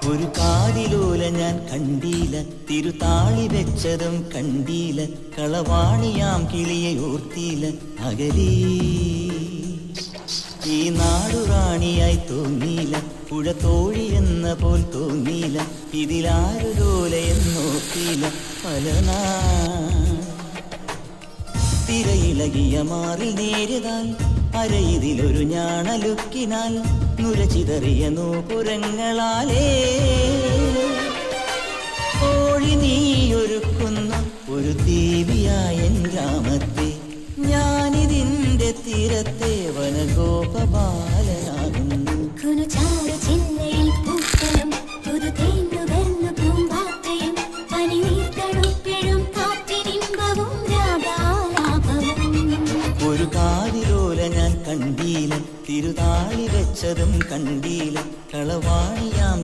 ഒരു കാതിലോല ഞാൻ കണ്ടീല, തിരുതാളി വെച്ചതും കണ്ടീല, കളവാണിയാം കിളിയെ ഓർത്തീല അകലീ. ഈ നാടുറാണിയായി തോന്നീല, പുഴ തോഴി എന്ന പോൽ തോന്നീല, ഇതിലാരുലോലയെന്നോർത്തീല പലനാ. തിരയിളകിയ മാറിൽ നേരിതാൽ അരയിതിലൊരു ഞാണലുക്കിനാൽ നുരചിതറിയ നൂപുരങ്ങളാലേ കോഴി നീയൊരുക്കുന്ന ഒരു ദേവിയായ ഗ്രാമത്തെ ഞാനിതിൻ്റെ തീരത്തെ വനഗോപബാലനാകുന്നു. ഒരു കാതിലോല ഞാൻ കണ്ടീല, തിരുതാളി വെച്ചതും കണ്ടീല, കളവാണിയാം